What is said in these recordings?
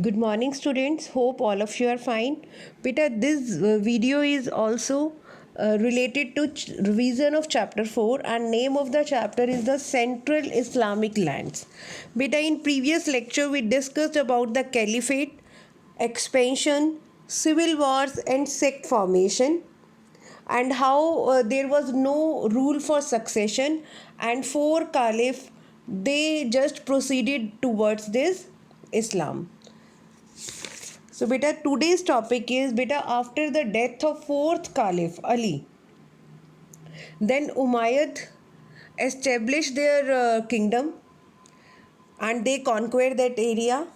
Good morning, students. Hope all of you are fine. Beta, this video is also related to revision of chapter 4, and name of the chapter is the Central Islamic Lands. Beta, in previous lecture we discussed about the caliphate, expansion, civil wars and sect formation, and how there was no rule for succession, and four caliph they just proceeded towards this Islam. So beta, today's topic is beta, after the death of fourth Caliph Ali, then Umayyad established their kingdom and they conquered that area,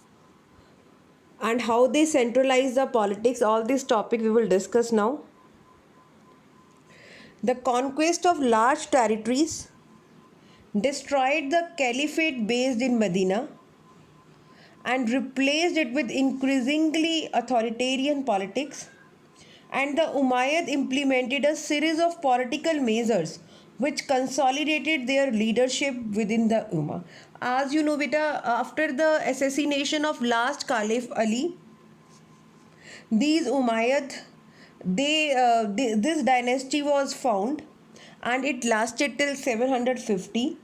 and how they centralized the politics. All this topic we will discuss now. The conquest of large territories destroyed the caliphate based in Medina and replaced it with increasingly authoritarian politics. And the Umayyad implemented a series of political measures which consolidated their leadership within the Ummah. As you know, beta, after the assassination of last Caliph Ali, these Umayyad, this dynasty was found, and it lasted till 750,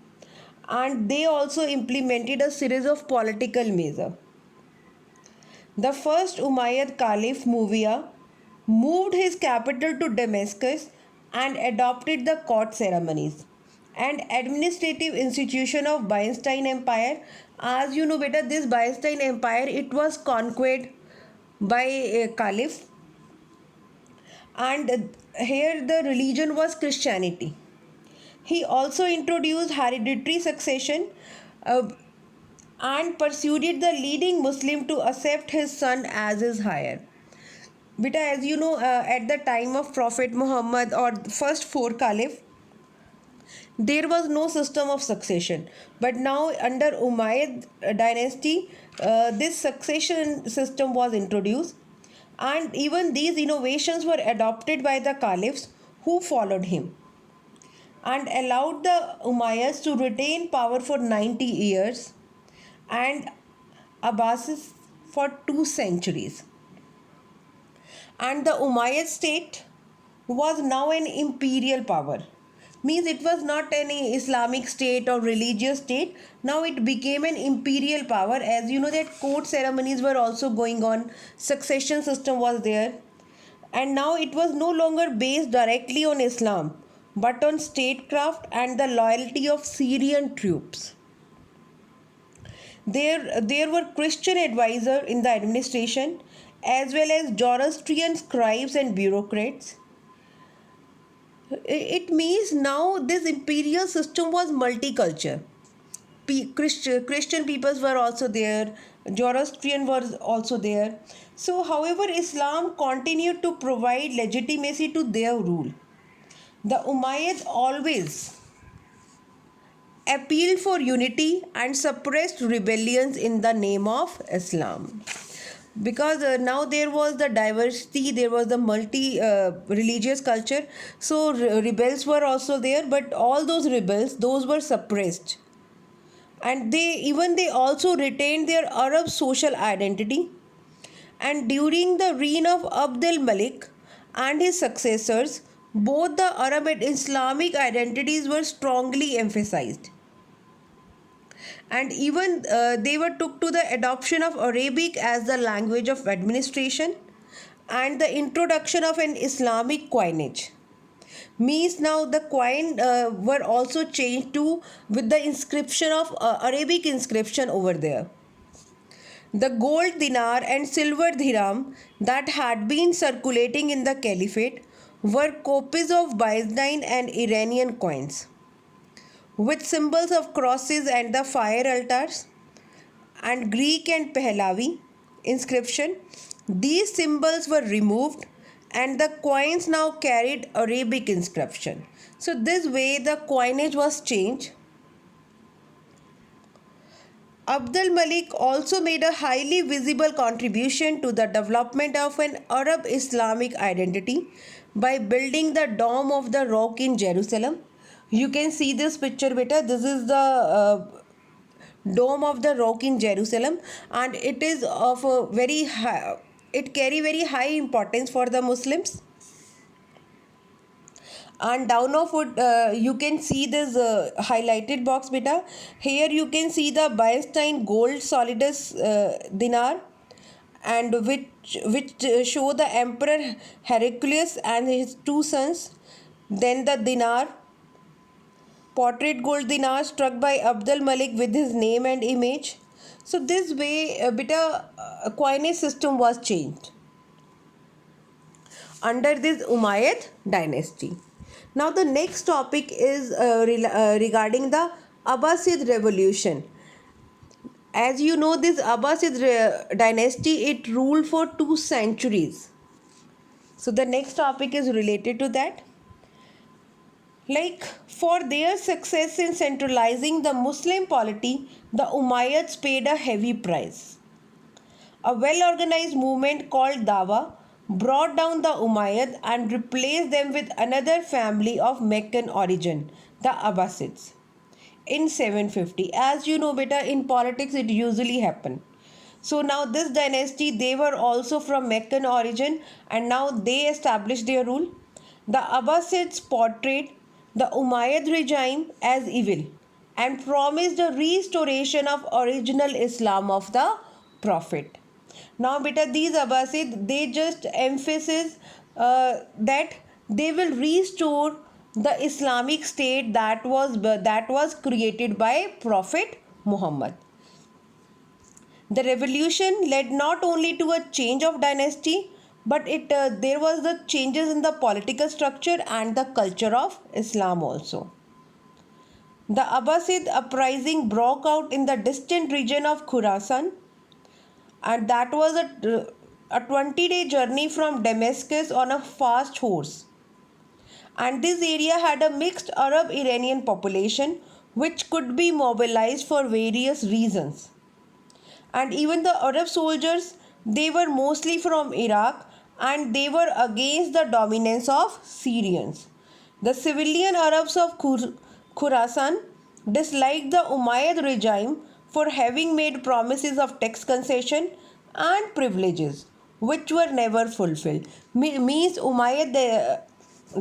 and they also implemented a series of political measures. The first Umayyad Caliph Muawiyah moved his capital to Damascus and adopted the court ceremonies and administrative institution of Byzantine Empire. As you know, beta, this Byzantine Empire, it was conquered by a caliph, and here the religion was Christianity. He also introduced hereditary succession and persuaded the leading Muslim to accept his son as his heir. Beta, as you know, at the time of Prophet Muhammad or first four caliph, there was no system of succession. But now under Umayyad dynasty, this succession system was introduced, and even these innovations were adopted by the caliphs who followed him, and allowed the Umayyads to retain power for 90 years and Abbasids for 2 centuries. And the Umayyad state was now an imperial power. Means it was not any Islamic state or religious state. Now it became an imperial power. As you know that court ceremonies were also going on. Succession system was there. And now it was no longer based directly on Islam, but on statecraft and the loyalty of Syrian troops. There were Christian advisors in the administration, as well as Zoroastrian scribes and bureaucrats. It means now this imperial system was multicultural. Christian peoples were also there, Zoroastrian was also there. So, however, Islam continued to provide legitimacy to their rule. The Umayyads always appealed for unity and suppressed rebellions in the name of Islam. Because now there was the diversity, there was the multi religious culture, so rebels were also there, but all those rebels, those were suppressed, and they also retained their Arab social identity. And during the reign of Abd al-Malik and his successors, both the Arab and Islamic identities were strongly emphasized, and even they were took to the adoption of Arabic as the language of administration, and the introduction of an Islamic coinage. Means now the coin were also changed to with the inscription of Arabic inscription over there. The gold dinar and silver dirham that had been circulating in the caliphate were copies of Byzantine and Iranian coins with symbols of crosses and the fire altars, and Greek and Pahlavi inscription. These symbols were removed and the coins now carried Arabic inscription. So this way the coinage was changed. Abd al-Malik also made a highly visible contribution to the development of an Arab Islamic identity by building the Dome of the Rock in Jerusalem. You can see this picture, beta. This is the Dome of the Rock in Jerusalem, and it is of a very high, it carry very high importance for the Muslims. And down of it you can see this highlighted box beta. Here you can see the Byzantine gold solidus dinar, and which show the emperor Heraclius and his two sons. Then the dinar, portrait gold dinar struck by Abdul Malik with his name and image. So this way beta coinage system was changed under this Umayyad dynasty. Now the next topic is regarding the Abbasid revolution. As you know, this Abbasid dynasty, it ruled for 2 centuries. So the next topic is related to that. Like, for their success in centralizing the Muslim polity, the Umayyads paid a heavy price. A well organized movement called Dawa brought down the Umayyad and replaced them with another family of Meccan origin, the Abbasids, in 750. As you know, beta, in politics it usually happen. So now this dynasty, they were also from Meccan origin, and now they established their rule. The Abbasids portrayed the Umayyad regime as evil and promised a restoration of original Islam of the Prophet. Now beta, these Abbasid, they just emphasize that they will restore the Islamic state that was created by Prophet Muhammad. The revolution led not only to a change of dynasty, but there was the changes in the political structure and the culture of Islam also. The Abbasid uprising broke out in the distant region of Khurasan, and that was a 20-day journey from Damascus on a fast horse. And this area had a mixed Arab Iranian population which could be mobilized for various reasons. And even the Arab soldiers, they were mostly from Iraq, and they were against the dominance of Syrians. The civilian Arabs of Khurasan disliked the Umayyad regime for having made promises of tax concession and privileges which were never fulfilled. Means Umayyad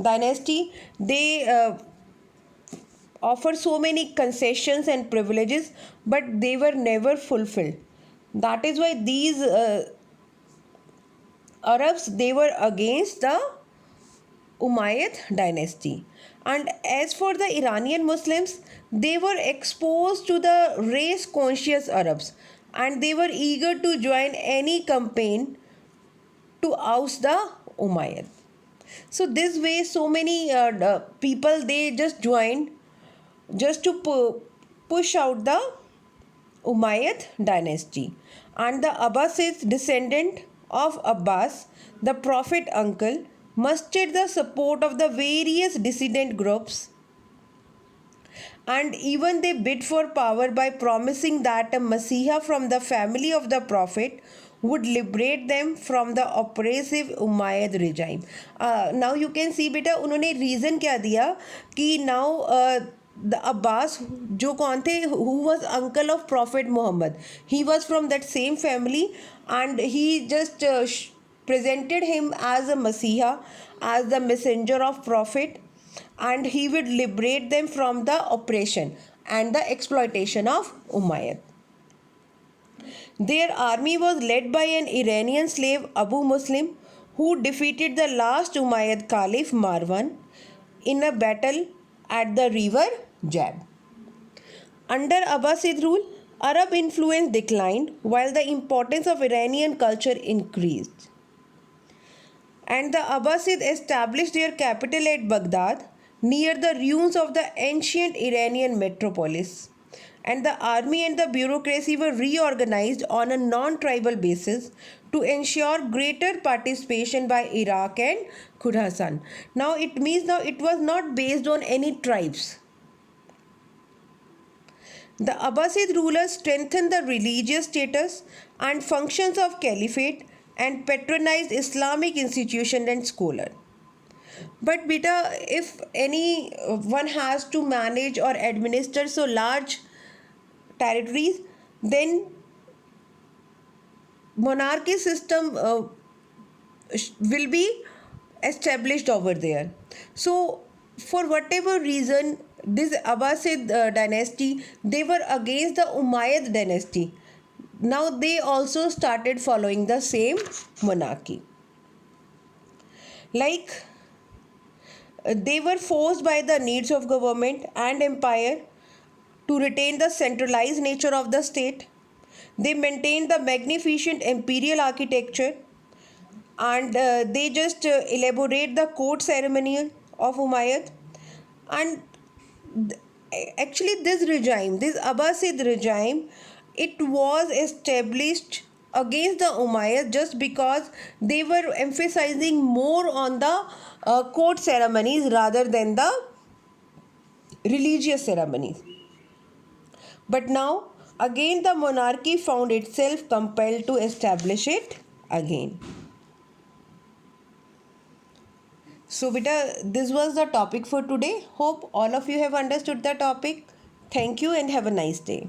dynasty, they offer so many concessions and privileges, but they were never fulfilled. That is why these Arabs, they were against the Umayyad dynasty. And as for the Iranian Muslims, they were exposed to the race conscious Arabs, and they were eager to join any campaign to oust the Umayyad. So this way, so many people, they just joined just to push out the Umayyad dynasty. And the Abbasids, descendant of Abbas, the Prophet uncle, mustered the support of the various dissident groups, and even they bid for power by promising that a Messiah from the family of the Prophet would liberate them from the oppressive Umayyad regime. Now you can see beta, उन्होंने reason क्या दिया कि now the Abbas, जो कौन थे, who was uncle of Prophet Muhammad, he was from that same family, and he just presented him as a Messiah, as the messenger of Prophet, and he would liberate them from the oppression and the exploitation of Umayyad. Their army was led by an Iranian slave, Abu Muslim, who defeated the last Umayyad Caliph Marwan in a battle at the river Jab. Under Abbasid rule, Arab influence declined while the importance of Iranian culture increased. And the Abbasid established their capital at Baghdad, near the ruins of the ancient Iranian metropolis. And the army and the bureaucracy were reorganized on a non-tribal basis to ensure greater participation by Iraq and Khorasan. Now it means now it was not based on any tribes. The Abbasid rulers strengthened the religious status and functions of caliphate and patronized Islamic institutions and scholars. But beta, if any one has to manage or administer so large territories, then monarchy system will be established over there. So for whatever reason, this Abbasid dynasty, they were against the Umayyad dynasty. Now they also started following the same monarchy. Like they were forced by the needs of government and empire to retain the centralized nature of the state. They maintained the magnificent imperial architecture, and they just elaborate the court ceremonial of Umayyad. And actually this regime, this Abbasid regime, it was established against the Umayyad just because they were emphasizing more on the court ceremonies rather than the religious ceremonies. But now again the monarchy found itself compelled to establish it again. So beta, this was the topic for today. Hope all of you have understood the topic. Thank you and have a nice day.